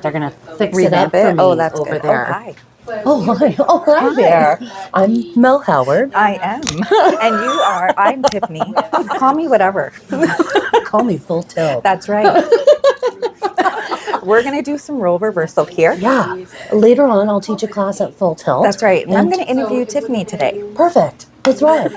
They're going to fix it up for me over good. there. Oh, hi. Oh, hi. Oh, hi there. I'm Mel Howard. I am. And you are. I'm Tiffany. Call me whatever. Call me Full Tilt. That's right. We're going to do some role reversal here. Yeah. Later on, I'll teach a class at Full Tilt. That's right. And I'm going to interview Tiffany today. Perfect. That's right.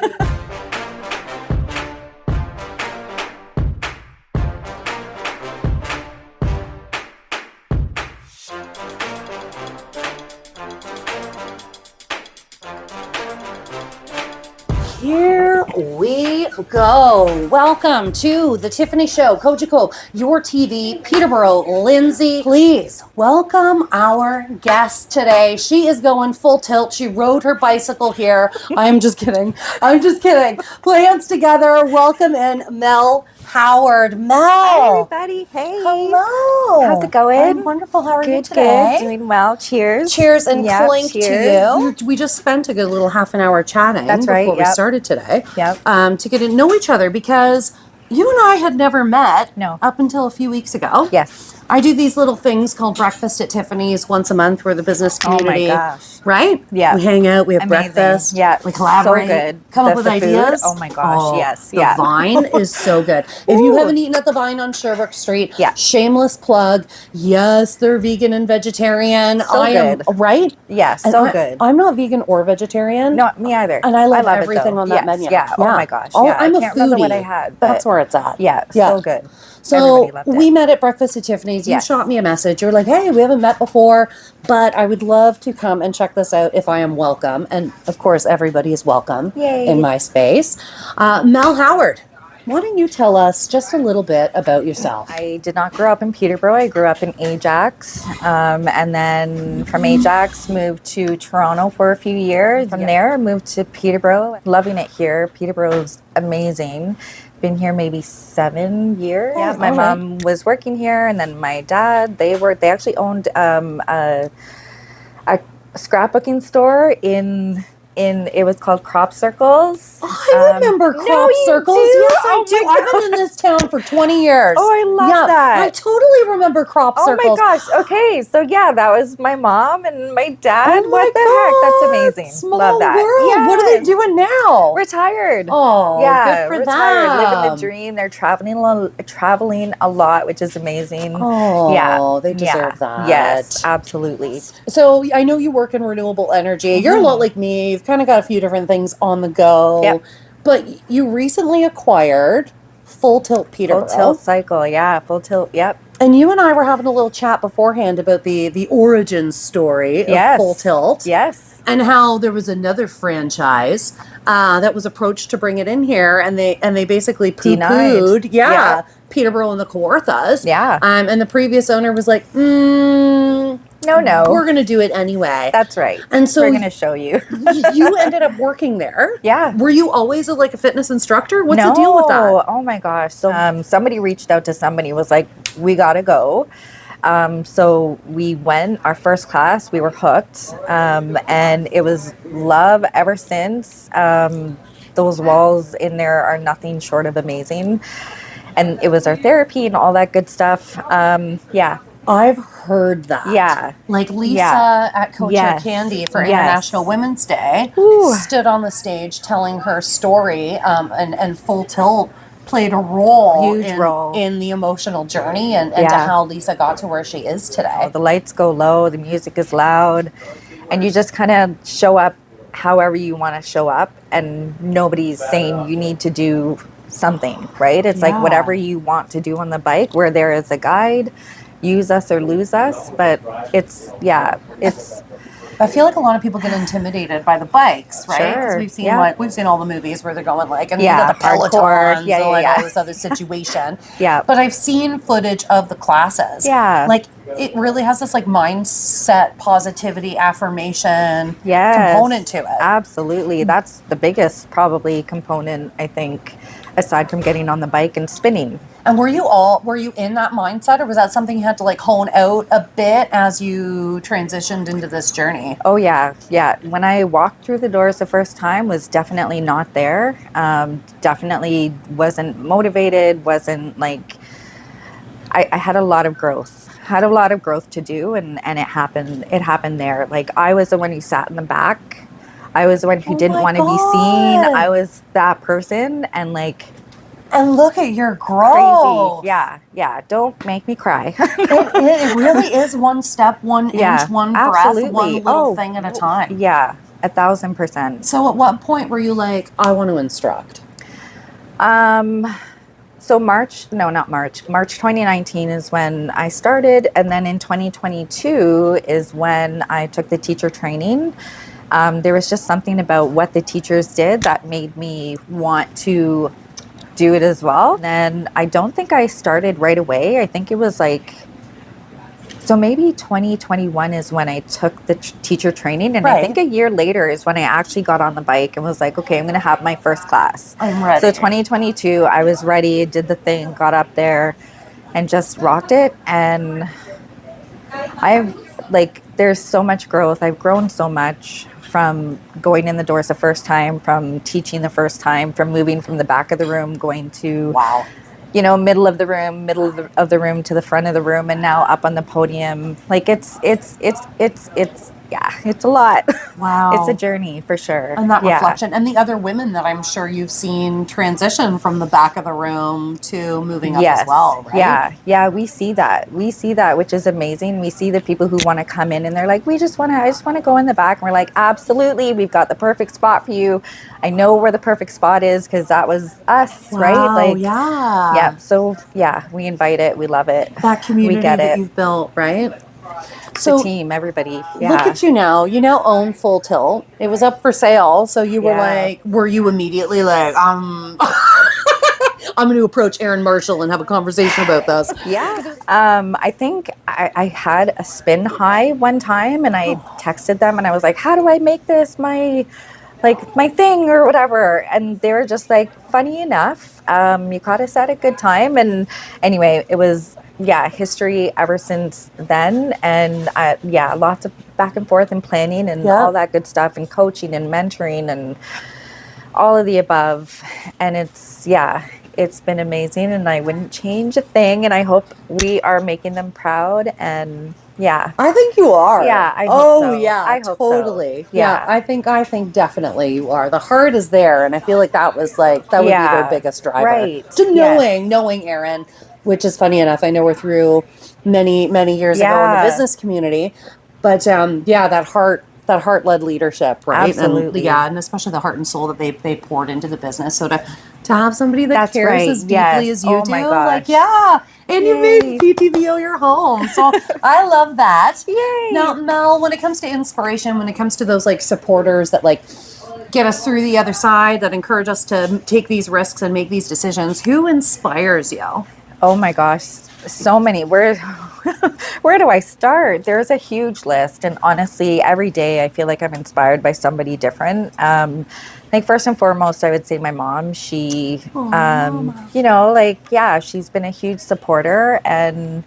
Here we go. Welcome to the Tiffany Show, Kojiko, your TV, Peterborough. Lindsay, please welcome our guest today. She is going full tilt. She rode her bicycle here. I'm just kidding. I'm just kidding. Put hands together. Welcome in Mel Howard. Mel. Hi, everybody. Hey. Hello. How's it going? I'm wonderful. How are you today? Good. Doing well. Cheers. Cheers and clink cheers. to you. We just spent a good little half an hour chatting before we started today. Yep. To get to know each other because you and I had never met up until a few weeks ago. Yes. I do these little things called Breakfast at Tiffany's once a month where the business community, right? Yeah. We hang out, we have breakfast. Yeah. We collaborate. So good. Come up with ideas. Oh my gosh, yes. The Vine is so good. If you haven't eaten at the Vine on Sherbrooke Street, shameless plug. Yes, they're vegan and vegetarian. So good. Right? Yeah, so good. I'm not vegan or vegetarian. No, me either. And I love everything on that menu. Yeah. Oh my gosh. Oh, yeah. I'm I can't remember what I had. That's where it's at. Yeah, so good. So we met at Breakfast at Tiffany's. You shot me a message. You're like, hey, we haven't met before, but I would love to come and check this out if I am welcome. And of course, everybody is welcome in my space. Mel Howard, why don't you tell us just a little bit about yourself? I did not grow up in Peterborough. I grew up in Ajax. And then from Ajax, moved to Toronto for a few years. From there, moved to Peterborough. Loving it here. Peterborough is amazing. Been here maybe 7 years. Yeah, my mom was working here, and then my dad, they actually owned a scrapbooking store in it was called Crop Circles. Oh, I remember Crop Circles. Do? Yes, I do. I've been in this town for 20 years. Oh, I love that. I totally remember Crop Circles. Oh my gosh. Okay. So yeah, that was my mom and my dad. What the heck? That's amazing. Small love that. world. Yes. What are they doing now? Retired. Oh, yeah, good for retired. them. Living the dream. They're traveling a lot, which is amazing. Oh, yeah. They deserve that. Yes, absolutely. So I know you work in renewable energy. You're a lot like me. You've kind of got a few different things on the go. Yep. But you recently acquired Full Tilt Peterborough. Full Tilt Cycle, yeah. Full Tilt, yep. And you and I were having a little chat beforehand about the origin story of Full Tilt. Yes. And how there was another franchise that was approached to bring it in here, and they basically poo-pooed, Peterborough and the Kawarthas. Yeah. And the previous owner was like, no. We're going to do it anyway. That's right. And so we're going to show you. You ended up working there. Yeah. Were you always a fitness instructor? What's the deal with that? Oh my gosh. So somebody reached out to somebody, was like, we got to go. So we went, our first class, we were hooked. And it was love ever since. Those walls in there are nothing short of amazing. And it was our therapy and all that good stuff. I've heard that. Yeah. Like Lisa at Coach Candy for International Women's Day stood on the stage telling her story, and Full Tilt played a huge role in the emotional journey and to how Lisa got to where she is today. The lights go low, the music is loud, and you just kind of show up however you want to show up, and nobody's saying you need to do something, right? It's like whatever you want to do on the bike, where there is a guide. Use us or lose us, but it's I feel like a lot of people get intimidated by the bikes, right? Because Sure. we've seen all the movies where they're going and you Yeah, got the hardcore. pelotons Yeah, and yeah. all this other situation. Yeah. But I've seen footage of the classes. Yeah. Like it really has this mindset, positivity, affirmation Yes. component to it. Absolutely. That's the biggest probably component, I think, aside from getting on the bike and spinning. And were you in that mindset, or was that something you had to hone out a bit as you transitioned into this journey? Oh yeah. When I walked through the doors the first time, was definitely not there. Definitely wasn't motivated. Wasn't I had a lot of growth. had a lot of growth to do, and it happened there. Like, I was the one who sat in the back. I was the one who didn't my want to be seen. God. I was that person, and like, And look at your crazy. growth. Yeah. Don't make me cry. It really is one step, one Yeah, inch, one absolutely. breath, one little thing at a time. Yeah, 1,000%. So at what point were you like, I want to instruct? So March 2019 is when I started. And then in 2022 is when I took the teacher training. There was just something about what the teachers did that made me want to do it as well. Then I don't think I started right away. I think it was like, so maybe 2021 is when I took the teacher training. And I think a year later is when I actually got on the bike and was like, okay, I'm going to have my first class. I'm ready. So 2022, I was ready, did the thing, got up there and just rocked it. And there's so much growth. I've grown so much from going in the doors the first time, from teaching the first time, from moving from the back of the room, going to, wow, middle of the room to the front of the room, and now up on the podium. Like, it's a lot. Wow. It's a journey for sure. And that reflection, and the other women that I'm sure you've seen transition from the back of the room to moving up as well, right? Yeah, we see that, which is amazing. We see the people who want to come in and they're like, I just want to go in the back. And we're like, absolutely, we've got the perfect spot for you. I know where the perfect spot is because that was us, right? Like, yeah. So yeah, we invite it. We love it. That community we get that it. you've built, right? So, the team, everybody. Yeah. Look at you now. You now own Full Tilt. It was up for sale. So you were like, were you immediately like, I'm going to approach Aaron Marshall and have a conversation about this? Yeah. I think I had a spin high one time, and I texted them and I was like, how do I make this my thing or whatever? And they were just like, funny enough, you caught us at a good time. And anyway, it was, history ever since then. And lots of back and forth and planning and all that good stuff, and coaching and mentoring and all of the above. And it's been amazing, and I wouldn't change a thing. And I hope we are making them proud. And I think you are. Yeah, I hope so. I hope totally. So. Yeah, I think definitely you are. The heart is there, and I feel like that would be their biggest driver. Right. To knowing Aaron, which is funny enough. I know we're through many years ago in the business community, but that heart-led leadership, right? Absolutely. And especially the heart and soul that they poured into the business. So to have somebody that cares as deeply as you do, my gosh. And you made PTVO your home. So I love that. Yay. Now, Mel, when it comes to inspiration, when it comes to those like supporters that like get us through the other side, that encourage us to take these risks and make these decisions, who inspires you? Oh my gosh, so many. Where do I start? There's a huge list, and honestly, every day I feel like I'm inspired by somebody different. First and foremost, I would say my mom. She, she's been a huge supporter, and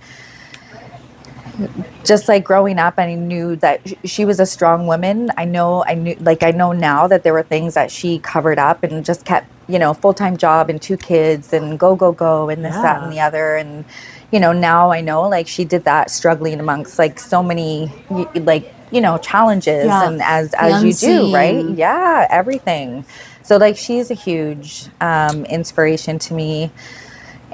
just like growing up, I knew that she was a strong woman. I know now that there were things that she covered up and just kept, full-time job and 2 kids and go and this, that, and the other. And, now I know like she did that struggling amongst like so many, challenges and as you do, right? Yeah, everything. So like she's a huge inspiration to me.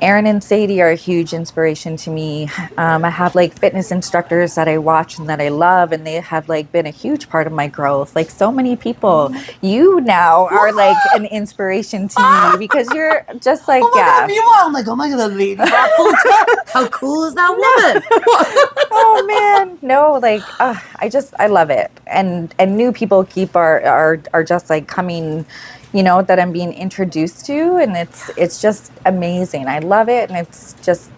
Aaron and Sadie are a huge inspiration to me. I have like fitness instructors that I watch and that I love, and they have like been a huge part of my growth. Like so many people, you now are like an inspiration to me because you're just like, God, meanwhile, I'm like, oh my God, that lady got full time. How cool is that woman? Oh man, no, like I love it, and new people are just like coming. That I'm being introduced to, and it's just amazing. I love it, and it's just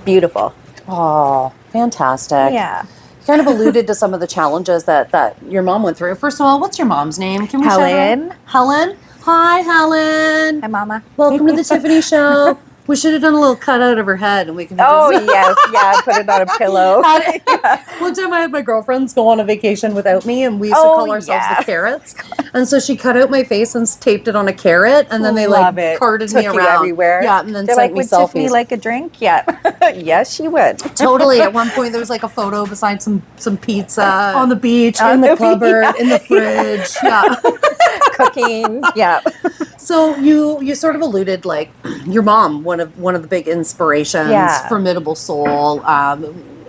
beautiful. Oh, fantastic. Yeah. You kind of alluded to some of the challenges that your mom went through. First of all, what's your mom's name? Can we Helen. Helen? Hi, Helen. Hi, Mama. Welcome to the Tiffany Show. We should have done a little cutout of her head, and we can. Oh, just... yes. Yeah, put it on a pillow. One time I had my girlfriends go on a vacation without me, and we used to call ourselves the carrots. And so she cut out my face and taped it on a carrot, and then they carted me around everywhere. Yeah, and then they're sent like, me would selfies. Tiffany like a drink? Yeah. Yes, she would. Totally. At one point, there was like a photo beside some pizza on the beach, in the cupboard, in the fridge. Yeah. Cooking. Yeah. So you sort of alluded, like, your mom, one of the big inspirations, formidable soul,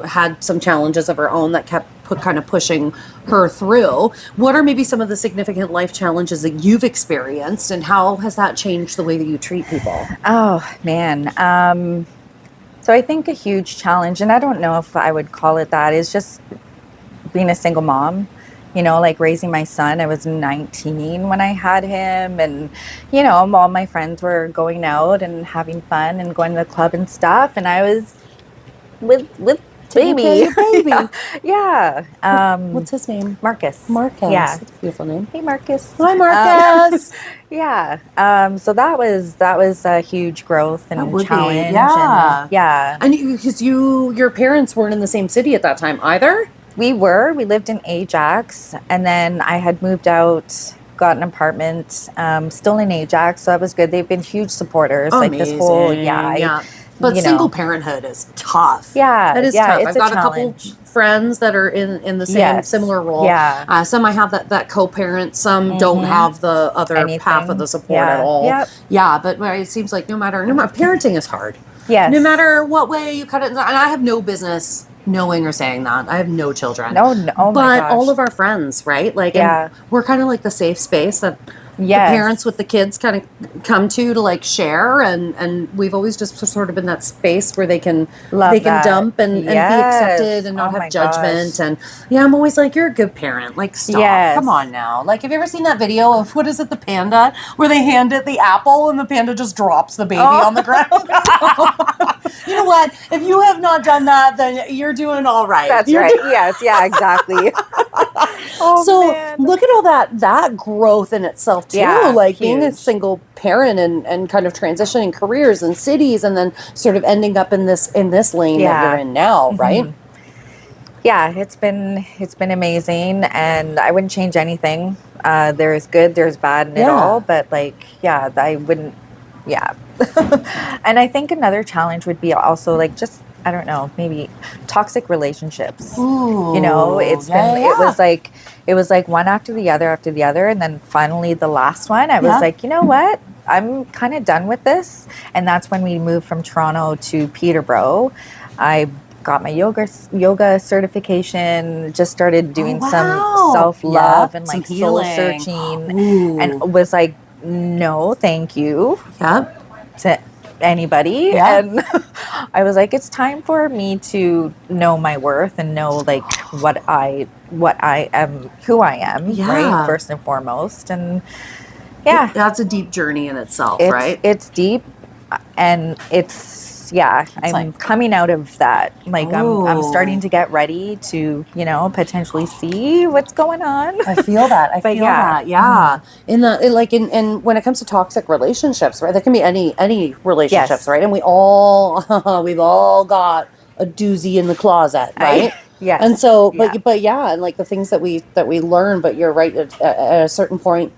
had some challenges of her own that kept kind of pushing her through. What are maybe some of the significant life challenges that you've experienced, and how has that changed the way that you treat people? Oh, man. So I think a huge challenge, and I don't know if I would call it that, is just being a single mom. You know, like raising my son. I was 19 when I had him, and you know, all my friends were going out and having fun and going to the club and stuff, and I was with baby. Yeah. What's his name? Marcus. Marcus. Yeah. That's a beautiful name. Hey, Marcus. Hi, Marcus. Yeah. So that was a huge growth and challenge. Yeah. And because your parents weren't in the same city at that time either? We lived in Ajax, and then I had moved out, got an apartment, still in Ajax, so that was good. They've been huge supporters. Amazing. Like this whole, But single parenthood is tough. Yeah. That is tough. I've got a couple friends that are in the same similar role. Yeah. Some I have that co-parent, some don't have the other half of the support at all. Yep. Yeah, but it seems like no matter parenting is hard. Yes. No matter what way you cut it, and I have no business knowing or saying that. I have no children. No. Oh my gosh. All of our friends, right? Like, and we're kind of like the safe space that the parents with the kids kind of come to like share, and we've always just sort of been that space where they can dump and be accepted and not have judgment. Gosh. And I'm always like, you're a good parent. Like, stop. Come on now. Like, have you ever seen that video of what is it, the panda, where they hand it the apple and the panda just drops the baby on the ground? You know what? If you have not done that, then you're doing all right. That's right. Yes. Yeah. Exactly. Look at all that growth in itself too. Yeah, like being a single parent and kind of transitioning careers and cities, and then sort of ending up in this lane that you're in now, right? Yeah, it's been amazing, and I wouldn't change anything. There's good, there's bad in it all, but I wouldn't. Yeah. And I think another challenge would be also like just, I don't know, maybe toxic relationships. Ooh, you know, it was like one after the other, and then finally the last one, I was like, you know what? I'm kind of done with this. And that's when we moved from Toronto to Peterborough. I got my yoga certification, just started doing some self-love and like soul searching, and was like, no, thank you. To anybody. And I was like, it's time for me to know my worth and know like what I am, who I am, right? First and foremost. And that's a deep journey in itself, right? It's deep, and I'm coming out of that. Like I'm starting to get ready to, potentially see what's going on. I feel that. I feel that. Yeah. In when it comes to toxic relationships, right? That can be any relationships, right? And we've all got a doozy in the closet, right? Yes. And so, and like the things that we learn, but you're right, at a certain point,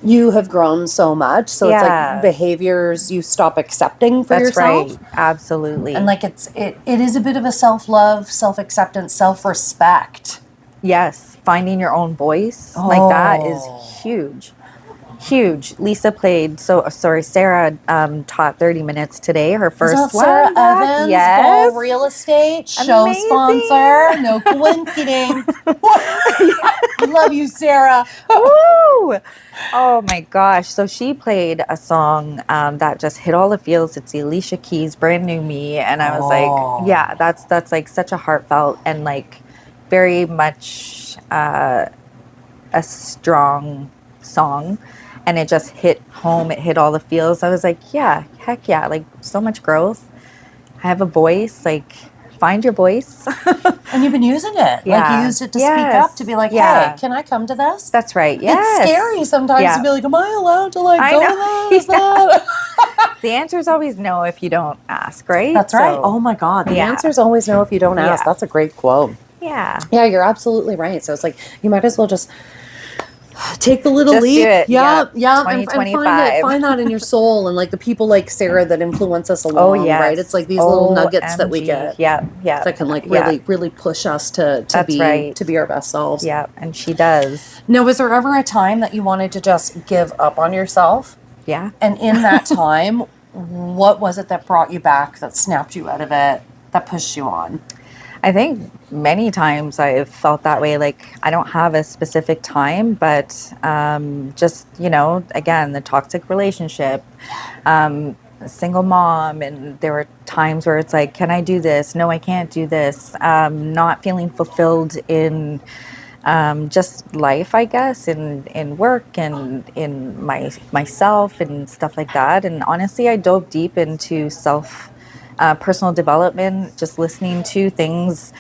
you have grown so much. So it's like behaviors you stop accepting for yourself. That's right. Absolutely. And like it is a bit of a self-love, self-acceptance, self-respect. Yes. Finding your own voice. Like that is huge. Huge. Sarah taught 30 minutes today, her first one. Sarah Evans, Ball Real Estate, show sponsor, no coincidence. Love you, Sarah. Woo! Oh my gosh. So she played a song that just hit all the feels. It's the Alicia Keys, Brand New Me. And I was like, that's like such a heartfelt and like very much a strong song. And it just hit home. It hit all the feels. I was like, heck yeah. Like so much growth. I have a voice. Like find your voice. And you've been using it. Yeah. Like you used it to speak up, to be like, Yeah. hey, can I come to this? That's right. Yes. It's scary sometimes to be like, am I allowed to like I go know. to this? That? The answer is always no if you don't ask, right? That's right. So, Oh my God. The yeah. answer is always no if you don't ask. Yeah. That's a great quote. Yeah. Yeah, you're absolutely right. So it's like, you might as well just take the little Just leap. do it. Yeah. And 2025. find that in your soul, and like the people like Sarah that influence us along, yes. right? It's like these little nuggets that we OMG. get. Yeah. That can like really push us to be our best selves. Yeah, and she does. Now, was there ever a time that you wanted to just give up on yourself? Yeah. And in that time, what was it that brought you back, that snapped you out of it, that pushed you on? I think many times I've felt that way. Like, I don't have a specific time, but just, again, the toxic relationship, a single mom. And there were times where it's like, can I do this? No, I can't do this. Not feeling fulfilled in just life, I guess, in work and in myself and stuff like that. And honestly, I dove deep into personal development, just listening to things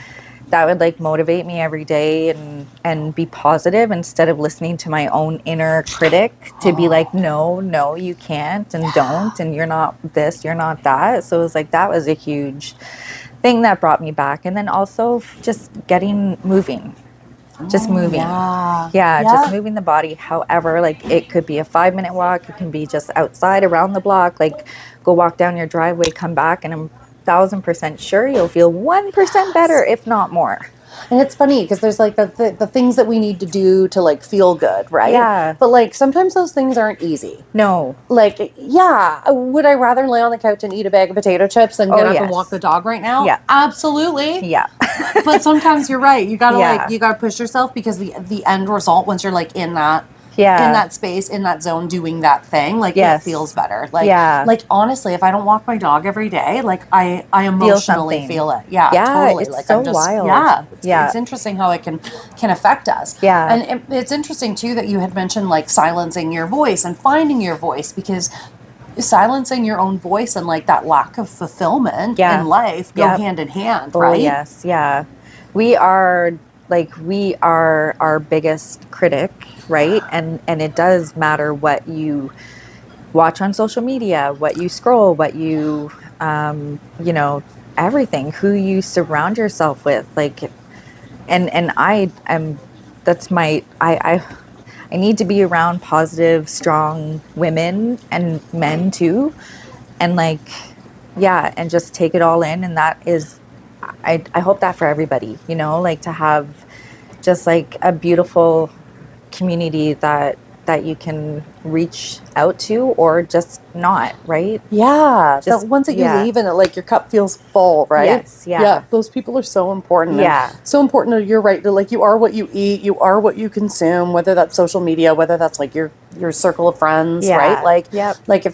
that would like motivate me every day and be positive, instead of listening to my own inner critic to be like, no, you can't and don't, and you're not this, you're not that. So it was like, that was a huge thing that brought me back. And then also just moving. Just moving. Just moving the body. However, like it could be a 5-minute walk. It can be just outside around the block. Like go walk down your driveway, come back, and I'm 1,000% sure you'll feel 1% better, if not more. And it's funny because there's like the things that we need to do to like feel good, right? Yeah. But like sometimes those things aren't easy. No. Like, would I rather lay on the couch and eat a bag of potato chips than get up and walk the dog right now? Yeah. Absolutely. Yeah. But sometimes you're right. You gotta you gotta push yourself, because the end result, once you're like in that space, in that zone, doing that thing, like it feels better. Like honestly, if I don't walk my dog every day, like I emotionally feel it. Yeah, totally. It's like so I'm just wild. It's interesting how it can affect us. Yeah. And it's interesting too that you had mentioned like silencing your voice and finding your voice, because silencing your own voice and like that lack of fulfillment in life go hand in hand, right? Oh, yes. Yeah. We are our biggest critic, right? And it does matter what you watch on social media, what you scroll, what you, everything, who you surround yourself with. Like, and I need to be around positive, strong women and men too. And like, and just take it all in. And that is, I hope that for everybody, like to have just like a beautiful community that you can reach out to, or just not, right? Yeah. Just, the ones that you leave and like your cup feels full, right? Yes. Yeah. Yeah. Those people are so important. Yeah. So important. You're right. Like you are what you eat, you are what you consume, whether that's social media, whether that's like your circle of friends, right? Like, like if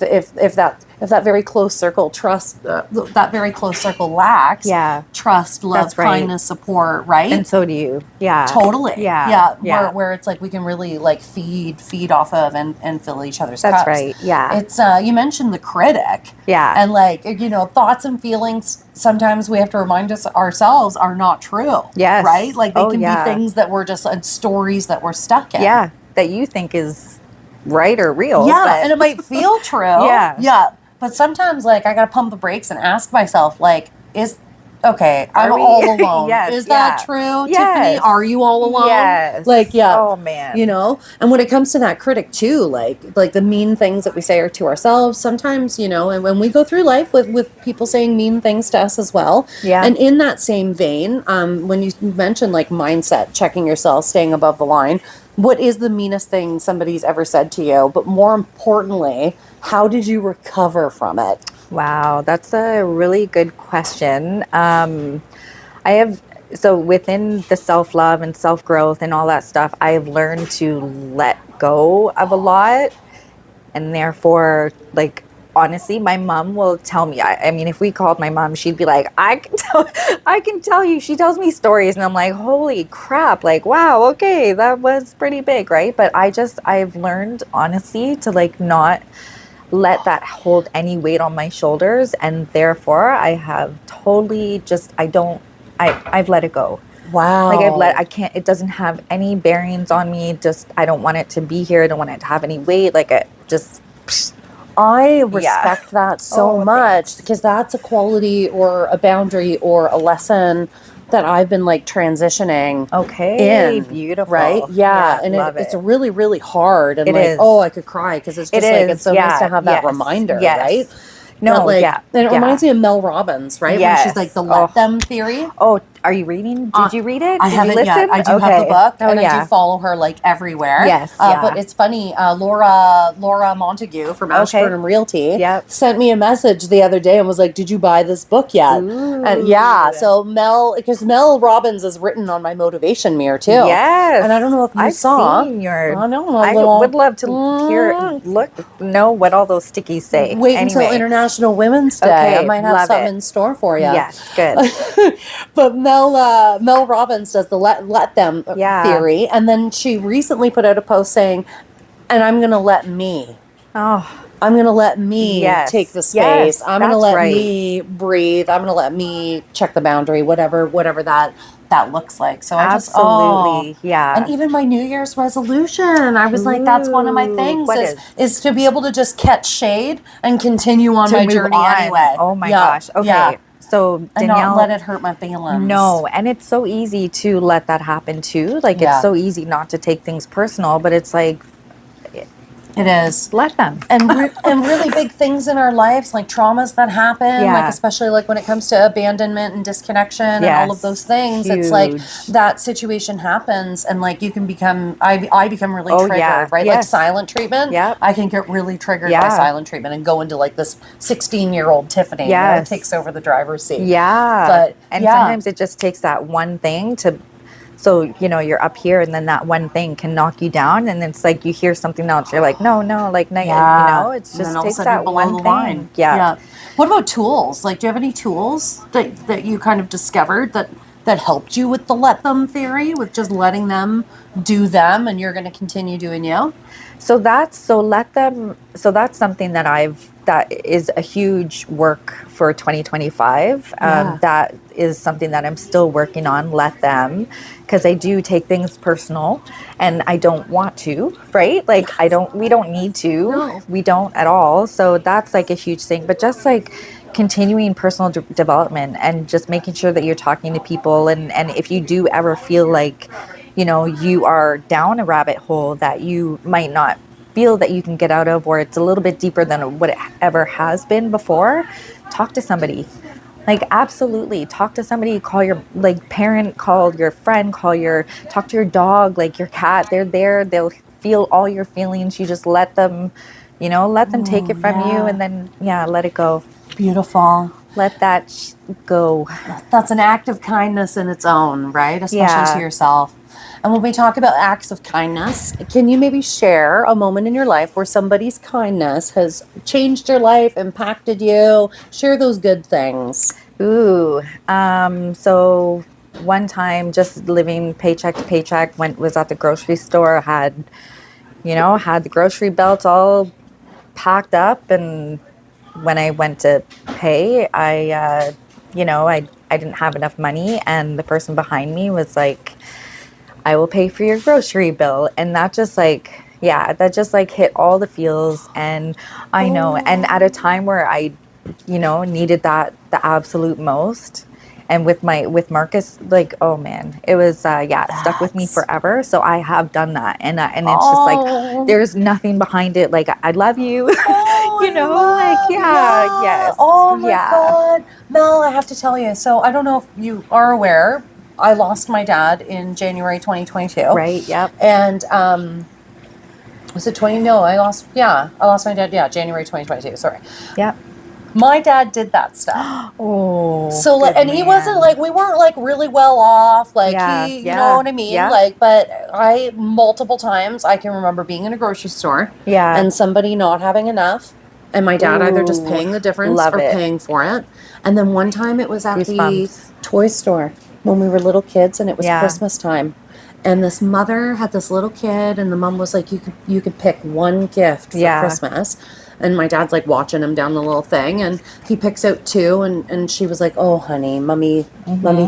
that very close circle that very close circle lacks trust, love, kindness, support, right? And so do you. Yeah. Totally. Yeah. Where it's like we can really like feed off of and fill each other's That's cups. right. Yeah. It's you mentioned the critic. Yeah. And like, thoughts and feelings sometimes we have to remind ourselves are not true. Yes. Right? Like they can be things that we're just stories that we're stuck in. Yeah. That you think is right or real. Yeah. And it might feel true. Yeah. But sometimes like I gotta pump the brakes and ask myself, like, I'm all alone. Is that true? Yes. Tiffany, are you all alone? Yes. Like, Oh man. And when it comes to that critic too, like the mean things that we say are to ourselves, sometimes, and when we go through life with people saying mean things to us as well. Yeah. And in that same vein, when you mentioned like mindset, checking yourself, staying above the line, what is the meanest thing somebody's ever said to you? But more importantly, how did you recover from it? Wow, that's a really good question. So within the self-love and self-growth and all that stuff, I've learned to let go of a lot. And therefore, like, honestly, my mom will tell me, I mean, if we called my mom, she'd be like, I can tell you, she tells me stories and I'm like, holy crap, like, wow, okay, that was pretty big, right? But I've learned honestly to like not let that hold any weight on my shoulders, and therefore I have totally just I've let it go. Wow. Like I can't, it doesn't have any bearings on me. Just, I don't want it to be here. I don't want it to have any weight. Like it just, I respect that so much, because that's a quality or a boundary or a lesson that I've been like transitioning. Okay, in, beautiful. Right? Yeah, and love it's really, really hard. And It like, is. oh, I could cry, because it's just like, it's so nice to have that reminder, right? No, that, like, yeah. And it reminds me of Mel Robbins, right? When she's like the let them theory. Oh, are you reading? Did you read it? I Did haven't you listen? yet. I do have the book, and I do follow her like everywhere. Yes, But it's funny. Laura Montague from Ashburnham Realty sent me a message the other day and was like, "Did you buy this book yet?" Ooh. And so because Mel Robbins is written on my motivation mirror too. Yes, and I don't know if you saw. I would love to know what all those stickies say. Wait until International Women's Day. Okay, I might have something in store for you. Yes, good. But Mel Robbins does the let them theory, and then she recently put out a post saying, "And I'm going to let me. I'm going to let me take the space. I'm going to let me breathe. I'm going to let me check the boundary, whatever that looks like." So I just and even my New Year's resolution, I was like, that's one of my things is to be able to just catch shade and continue on my journey anyway. Oh my gosh. Okay. Yeah. So Danielle, and not let it hurt my feelings. No, and it's so easy to let that happen too. Like it's so easy not to take things personal, but it's like it is. Let them. And really big things in our lives, like traumas that happen, like especially like when it comes to abandonment and disconnection and all of those things. Huge. It's like that situation happens, and like you can become, I become really triggered, right? Like silent treatment. Yeah. I can get really triggered by silent treatment and go into like this 16-year-old Tiffany that takes over the driver's seat. Yeah. But sometimes it just takes that one thing to. So, you're up here, and then that one thing can knock you down, and it's like you hear something else. You're like, no, like, it's just takes that one thing. Yeah. What about tools? Like, do you have any tools that you kind of discovered that helped you with the let them theory, with just letting them do them, and you're going to continue doing you? So that's something that is a huge work for 2025. That is something that I'm still working on, let them, because I do take things personal and I don't want to, right? Like we don't need to, no. We don't at all. So that's like a huge thing, but just like continuing personal development and just making sure that you're talking to people. And if you do ever feel like, you are down a rabbit hole that you might not feel that you can get out of, or it's a little bit deeper than what it ever has been before, talk to somebody. Like, absolutely talk to somebody. Call your parent, call your friend, talk to your dog, like your cat. They're there. They'll feel all your feelings. You just let them, take it from you, and then let it go. Beautiful. Let that go. That's an act of kindness in its own, right? Especially to yourself. And when we talk about acts of kindness, can you maybe share a moment in your life where somebody's kindness has changed your life, impacted you? Share those good things. Ooh. So one time, just living paycheck to paycheck, was at the grocery store, had the grocery belt all packed up, and when I went to pay, I didn't have enough money, and the person behind me was like, "I will pay for your grocery bill." And that just hit all the feels. And I know, and at a time where I, needed that the absolute most. And with Marcus, like, oh man, it was, stuck with me forever. So I have done that. And it's just like, there's nothing behind it. Like, I love you, yes. Oh my God. Mel, I have to tell you. So I don't know if you are aware, I lost my dad in January 2022. Right, yep. And, was it 20? No, I lost my dad, January 2022, sorry. Yep. My dad did that stuff. Oh. So like, and he wasn't like, we weren't like really well off. Like you know what I mean? Yeah. Like, but multiple times I can remember being in a grocery store and somebody not having enough, and my dad either just paying the difference paying for it. And then one time it was at the toy store when we were little kids, and it was Christmas time. And this mother had this little kid, and the mom was like, you could pick one gift for Christmas. and my dad's like watching him down the little thing, and he picks out 2, and she was like, "Oh, honey, mommy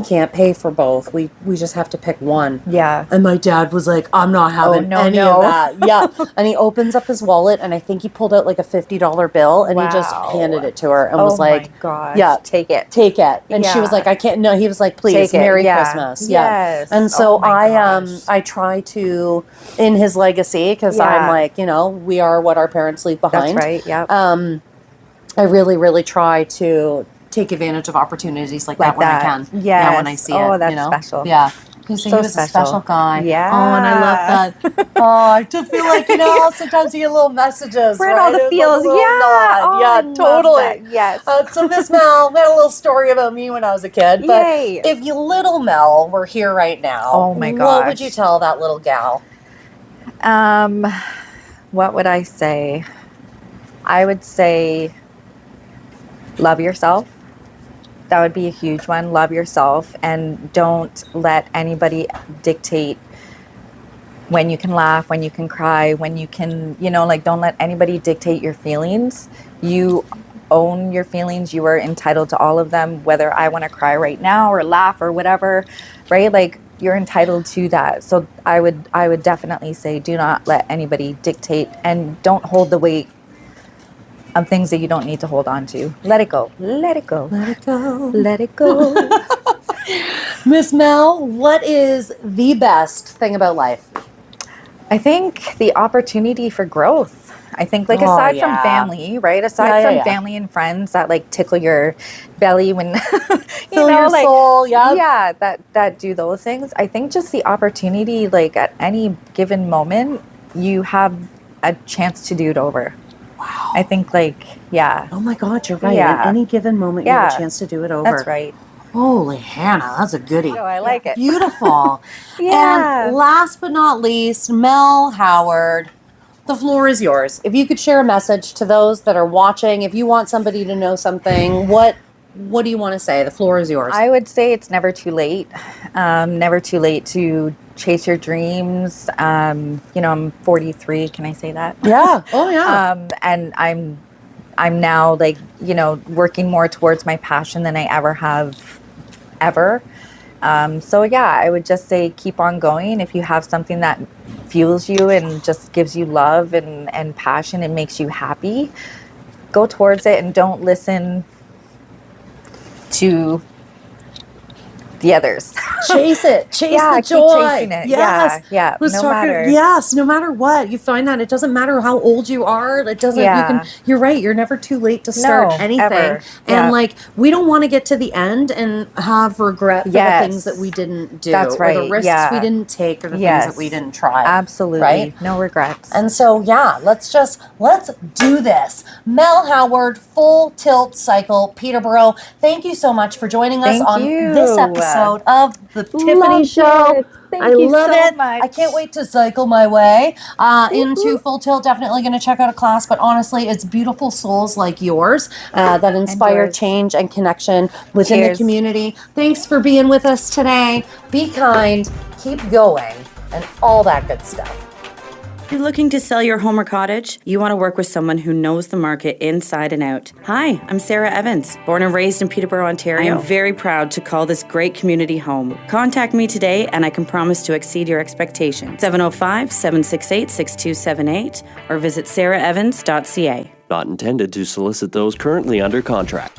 can't pay for both. We just have to pick one." Yeah. And my dad was like, "I'm not having any of that." Yeah. And he opens up his wallet, and I think he pulled out like a $50 bill, and he just handed it to her and was like, my gosh. "Yeah, Take it. take it." And she was Yeah. like, "I can't." No, he was like, "Please, Take it. Merry Yeah. Christmas." Yes. And so Oh my gosh. I try to, in his legacy, because I'm Yeah. like, we are what our parents leave behind. That's right. Yeah. I really, really try to take advantage of opportunities like that when I can. Yes. Yeah, when I see it. Oh, that's special. Yeah. He was So a special special. guy. Yeah. Oh, and I love that. Oh, I just feel like, sometimes you get little messages. We're in right? all the It's like a feels. little Yeah. nod. Oh, Yeah, I love totally. that. Yes. So Miss Mel, we had a little story about me when I was a kid. But Yay. if you little Mel were here right now, Oh my what would gosh. you tell that little gal? What would I say? I would say love yourself. That would be a huge one. Love yourself, and don't let anybody dictate when you can laugh, when you can cry, when you can, don't let anybody dictate your feelings. You own your feelings. You are entitled to all of them, whether I want to cry right now or laugh or whatever, right? Like, you're entitled to that. So I would definitely say, do not let anybody dictate, and don't hold the weight of things that you don't need to hold on to. Let it go. Let it go. Let it go. Let it go. Miss Mel, what is the best thing about life? I think the opportunity for growth. I think, like, aside from family, right? Aside from family and friends that like tickle your belly when Fill your soul, yeah, that do those things. I think just the opportunity, like, at any given moment, you have a chance to do it over. Wow. I think, like, yeah. Oh my God, you're right. Yeah. At any given moment, you have a chance to do it over. That's right. Holy Hannah, that's a goodie. Oh, I like it. Beautiful. Yeah. And last but not least, Mel Howard, the floor is yours. If you could share a message to those that are watching, if you want somebody to know something, what do you want to say? The floor is yours. I would say it's never too late. Never too late to chase your dreams. I'm 43. Can I say that? Yeah. Oh yeah. And I'm now, like, working more towards my passion than I ever have ever. So yeah, I would just say keep on going. If you have something that fuels you and just gives you love and passion and makes you happy, go towards it, and don't listen to the others. Chase it. Chase Yeah, the keep joy. chasing it. Yes. Yeah. Let's No talk. matter. Yes, no matter what. You find that it doesn't matter how old you are. It doesn't. Yeah. You're right. You're never too late to start No, anything. ever. And Yeah. like, we don't want to get to the end and have regret for Yes. the things that we didn't do. That's Or the right. risks Yeah. we didn't take, or the Yes. things that we didn't try. Absolutely. Right? No regrets. And so, yeah, let's do this. Mel Howard, Full Tilt Cycle, Peterborough. Thank you so much for joining us Thank on you. this episode of the Tiffany Loved Show. it. Thank I you love so it. much. I can't wait to cycle my way into Full Tilt. Definitely going to check out a class. But honestly, it's beautiful souls like yours that inspire yours. change and connection within the Cheers. community. Thanks for being with us today. Be kind, keep going, and all that good stuff. You're looking to sell your home or cottage? You want to work with someone who knows the market inside and out. Hi, I'm Sarah Evans, born and raised in Peterborough, Ontario. I'm very proud to call this great community home. Contact me today and I can promise to exceed your expectations. 705-768-6278 or visit sarahevans.ca. Not intended to solicit those currently under contract.